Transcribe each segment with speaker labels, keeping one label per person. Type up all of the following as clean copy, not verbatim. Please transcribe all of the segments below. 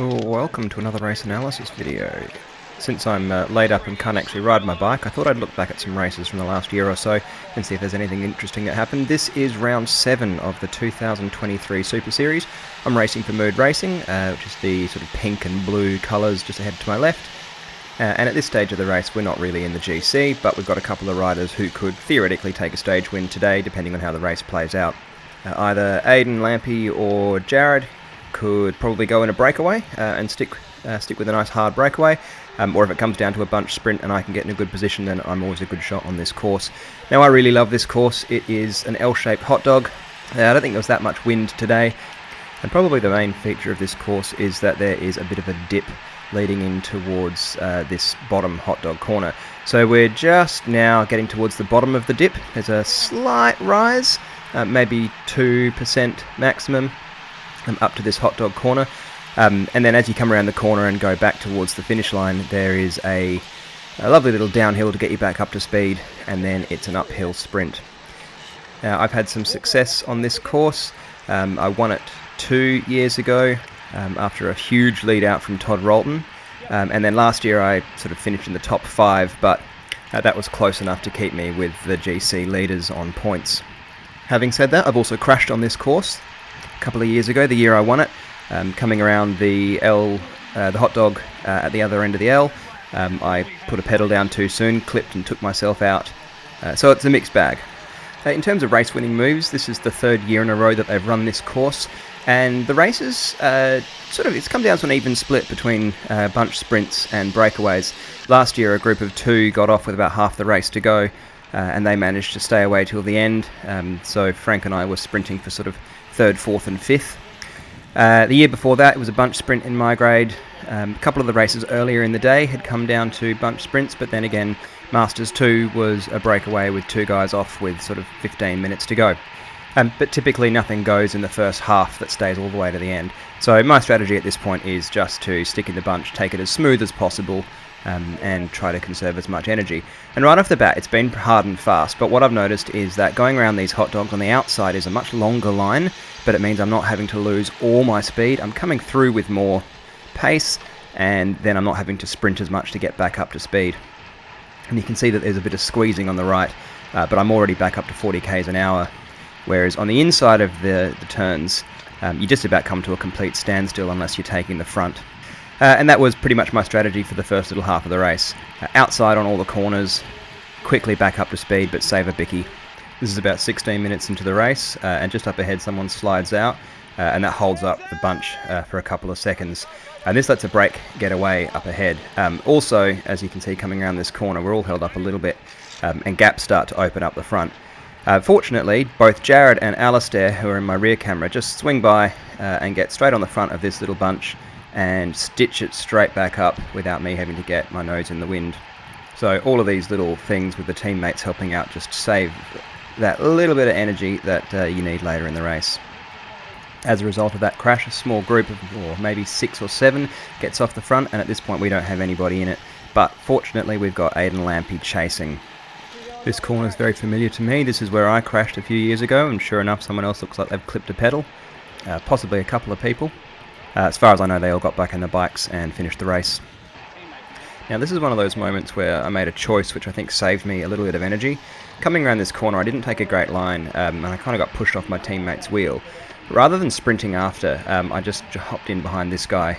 Speaker 1: Welcome to another race analysis video. Since I'm laid up and can't actually ride my bike, I thought I'd look back at some races from the last year or so and see if there's anything interesting that happened. This is round 7 of the 2023 Super Series. I'm racing for Mood Racing, which is the sort of pink and blue colours just ahead to my left. And at this stage of the race, we're not really in the GC, but we've got a couple of riders who could theoretically take a stage win today, depending on how the race plays out. Either Aidan Lampy or Jared could probably go in a breakaway and stick with a nice hard breakaway, or if it comes down to a bunch sprint and I can get in a good position, then I'm always a good shot on this course. Now, I really love this course. It is an L-shaped hot dog. I don't think there was that much wind today, and probably the main feature of this course is that there is a bit of a dip leading in towards this bottom hot dog corner. So we're just now getting towards the bottom of the dip. There's a slight rise, maybe 2% maximum, up to this hot dog corner, and then as you come around the corner and go back towards the finish line, there is a lovely little downhill to get you back up to speed, and then it's an uphill sprint. Now, I've had some success on this course. I won it 2 years ago after a huge lead out from Todd Rolton, and then last year I sort of finished in the top 5, but that was close enough to keep me with the GC leaders on points. Having said that, I've also crashed on this course a couple of years ago, the year I won it, coming around the hot dog at the other end of the L. I put a pedal down too soon, clipped and took myself out. So it's a mixed bag. In terms of race winning moves, this is the 3rd year in a row that they've run this course, and the races it's come down to an even split between bunch sprints and breakaways. Last year a group of 2 got off with about half the race to go, and they managed to stay away till the end, so Frank and I were sprinting for sort of 3rd, 4th and 5th. The year before that, it was a bunch sprint in my grade. A couple of the races earlier in the day had come down to bunch sprints, but then again, Masters 2 was a breakaway with 2 guys off with sort of 15 minutes to go. But typically nothing goes in the first half that stays all the way to the end. So my strategy at this point is just to stick in the bunch, take it as smooth as possible, and try to conserve as much energy. And right off the bat, it's been hard and fast, but what I've noticed is that going around these hot dogs on the outside is a much longer line, but it means I'm not having to lose all my speed. I'm coming through with more pace, and then I'm not having to sprint as much to get back up to speed. And you can see that there's a bit of squeezing on the right, but I'm already back up to 40 k's an hour, whereas on the inside of the turns, you just about come to a complete standstill unless you're taking the front. And that was pretty much my strategy for the first little half of the race. Outside on all the corners, quickly back up to speed, but save a bicky. This is about 16 minutes into the race, and just up ahead someone slides out, and that holds up the bunch for a couple of seconds. And this lets a break get away up ahead. Also, as you can see coming around this corner, we're all held up a little bit, and gaps start to open up the front. Fortunately, both Jared and Alistair, who are in my rear camera, just swing by and get straight on the front of this little bunch and stitch it straight back up without me having to get my nose in the wind. So all of these little things with the teammates helping out just save that little bit of energy that you need later in the race. As a result of that crash, a small group of maybe 6 or 7 gets off the front, and at this point we don't have anybody in it, but fortunately we've got Aidan Lampy chasing. This corner is very familiar to me. This is where I crashed a few years ago, and sure enough someone else looks like they've clipped a pedal, possibly a couple of people. As far as I know, they all got back on their bikes and finished the race. Now, this is one of those moments where I made a choice which I think saved me a little bit of energy. Coming around this corner, I didn't take a great line, and I kind of got pushed off my teammate's wheel. Rather than sprinting after, I just hopped in behind this guy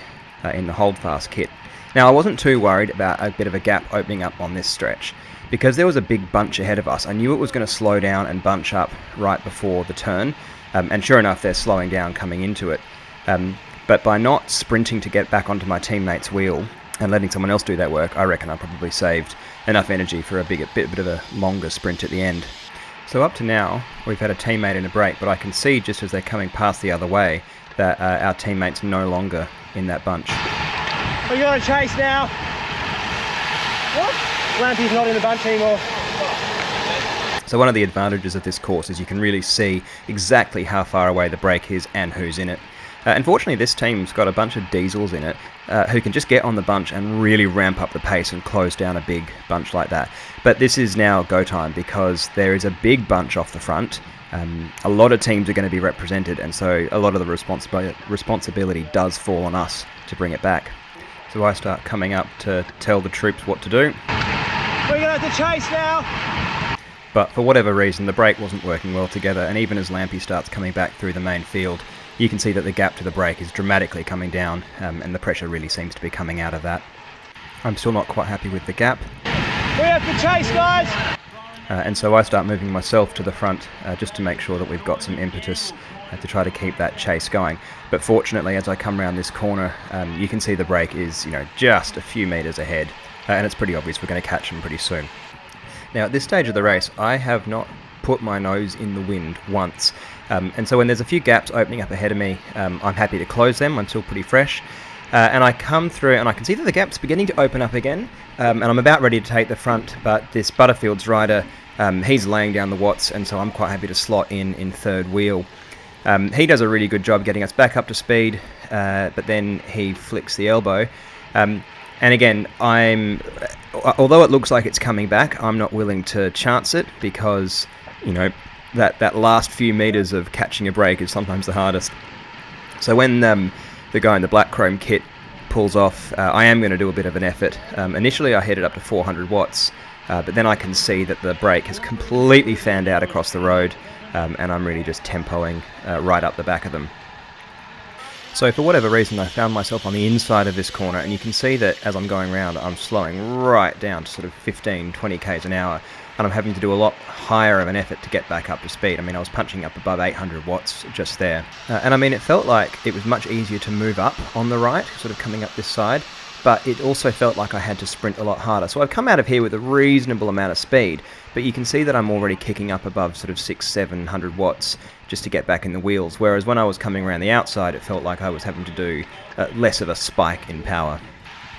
Speaker 1: in the Holdfast kit. Now, I wasn't too worried about a bit of a gap opening up on this stretch, because there was a big bunch ahead of us. I knew it was going to slow down and bunch up right before the turn, and sure enough, they're slowing down coming into it. But by not sprinting to get back onto my teammate's wheel and letting someone else do that work, I reckon I probably saved enough energy for a bit of a longer sprint at the end. So up to now, we've had a teammate in a break, but I can see just as they're coming past the other way that our teammate's no longer in that bunch.
Speaker 2: We got a chase now. What? Lampy's not in the bunch anymore.
Speaker 1: So one of the advantages of this course is you can really see exactly how far away the break is and who's in it. Unfortunately, this team's got a bunch of diesels in it who can just get on the bunch and really ramp up the pace and close down a big bunch like that. But this is now go time because there is a big bunch off the front a lot of teams are going to be represented, and so a lot of the responsibility does fall on us to bring it back. So I start coming up to tell the troops what to do.
Speaker 2: We're going to have to chase now.
Speaker 1: But for whatever reason, the brake wasn't working well together, and even as Lampy starts coming back through the main field, you can see that the gap to the brake is dramatically coming down, and the pressure really seems to be coming out of that. I'm still not quite happy with the gap.
Speaker 2: We have to chase, guys.
Speaker 1: And so I start moving myself to the front just to make sure that we've got some impetus to try to keep that chase going. But fortunately, as I come around this corner, you can see the brake is, just a few metres ahead, and it's pretty obvious we're going to catch them pretty soon. Now, at this stage of the race, I have not put my nose in the wind once, and so when there's a few gaps opening up ahead of me, I'm happy to close them. I'm still pretty fresh. And I come through and I can see that the gap's beginning to open up again, and I'm about ready to take the front, but this Butterfields rider, he's laying down the watts, and so I'm quite happy to slot in third wheel. He does a really good job getting us back up to speed, but then he flicks the elbow. And again, although it looks like it's coming back, I'm not willing to chance it because, that last few metres of catching a brake is sometimes the hardest. So when the guy in the black chrome kit pulls off, I am going to do a bit of an effort. Initially I hit it up to 400 watts, but then I can see that the brake has completely fanned out across the road, and I'm really just tempoing right up the back of them. So for whatever reason I found myself on the inside of this corner, and you can see that as I'm going around I'm slowing right down to sort of 15-20 k's an hour, and I'm having to do a lot higher of an effort to get back up to speed. I was punching up above 800 watts just there. And it felt like it was much easier to move up on the right, sort of coming up this side, but it also felt like I had to sprint a lot harder. So I've come out of here with a reasonable amount of speed, but you can see that I'm already kicking up above sort of 600-700 watts just to get back in the wheels, whereas when I was coming around the outside, it felt like I was having to do less of a spike in power.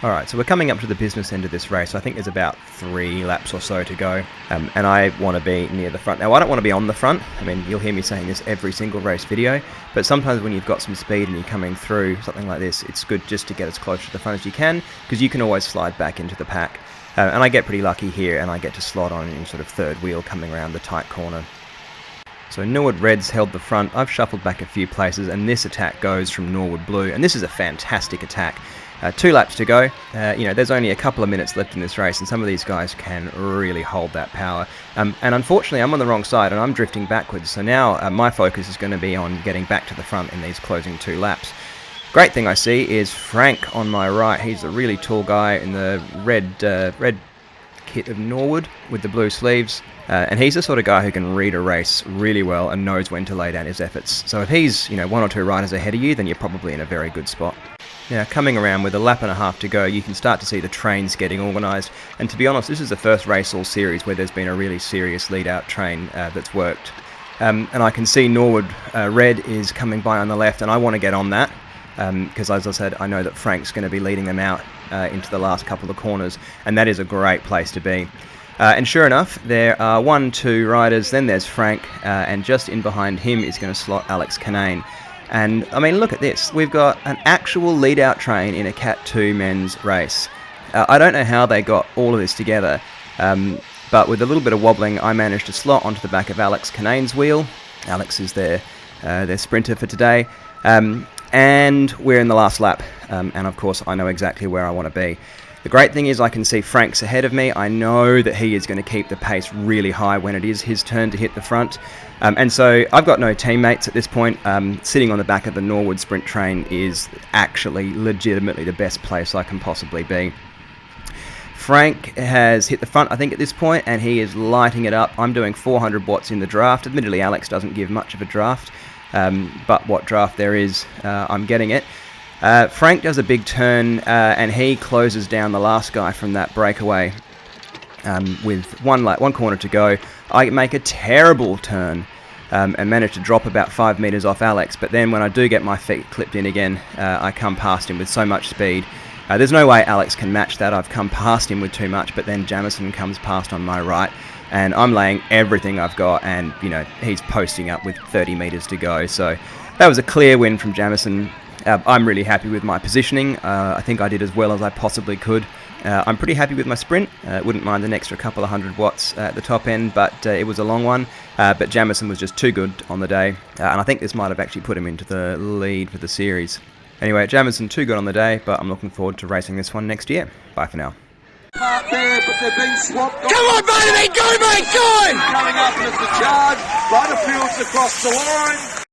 Speaker 1: Alright, so we're coming up to the business end of this race. I think there's about 3 laps or so to go, and I want to be near the front. Now, I don't want to be on the front. You'll hear me saying this every single race video, but sometimes when you've got some speed and you're coming through something like this, it's good just to get as close to the front as you can, because you can always slide back into the pack. And I get pretty lucky here, and I get to slot on in sort of third wheel coming around the tight corner. So Norwood Red's held the front. I've shuffled back a few places, and this attack goes from Norwood Blue, and this is a fantastic attack. 2 laps to go. There's only a couple of minutes left in this race, and some of these guys can really hold that power. And unfortunately, I'm on the wrong side, and I'm drifting backwards. So now my focus is going to be on getting back to the front in these closing 2 laps. Great thing I see is Frank on my right. He's a really tall guy in the red kit of Norwood with the blue sleeves. And he's the sort of guy who can read a race really well and knows when to lay down his efforts. So if he's 1 or 2 riders ahead of you, then you're probably in a very good spot. Now, coming around with a lap and a half to go, you can start to see the trains getting organised. And to be honest, this is the first race all series where there's been a really serious lead-out train that's worked. And I can see Norwood Red is coming by on the left, and I want to get on that. Because as I said, I know that Frank's going to be leading them out into the last couple of corners, and that is a great place to be. And sure enough, there are 1, 2 riders, then there's Frank, and just in behind him is going to slot Alex Canane. And look at this. We've got an actual lead-out train in a Cat 2 men's race. I don't know how they got all of this together, but with a little bit of wobbling, I managed to slot onto the back of Alex Canane's wheel. Alex is their sprinter for today. And we're in the last lap, and of course I know exactly where I want to be. The great thing is I can see Frank's ahead of me. I know that he is going to keep the pace really high when it is his turn to hit the front. And so I've got no teammates at this point. Sitting on the back of the Norwood sprint train is actually legitimately the best place I can possibly be. Frank has hit the front, I think, at this point, and he is lighting it up. I'm doing 400 watts in the draft. Admittedly, Alex doesn't give much of a draft, but what draft there is, I'm getting it. Frank does a big turn, and he closes down the last guy from that breakaway with one corner to go. I make a terrible turn and manage to drop about 5 metres off Alex, but then when I do get my feet clipped in again, I come past him with so much speed. There's no way Alex can match that. I've come past him with too much, but then Jamison comes past on my right, and I'm laying everything I've got, and he's posting up with 30 metres to go. So that was a clear win from Jamison. I'm really happy with my positioning. I think I did as well as I possibly could. I'm pretty happy with my sprint. Wouldn't mind an extra couple of 100 watts at the top end, but it was a long one. But Jamieson was just too good on the day, and I think this might have actually put him into the lead for the series. Anyway, Jamieson too good on the day, but I'm looking forward to racing this one next year. Bye for now.
Speaker 3: Part there, but they've been swapped.
Speaker 4: Come on, baby, go, mate, go!
Speaker 3: Coming up as the charge. Ryder Fields across the line.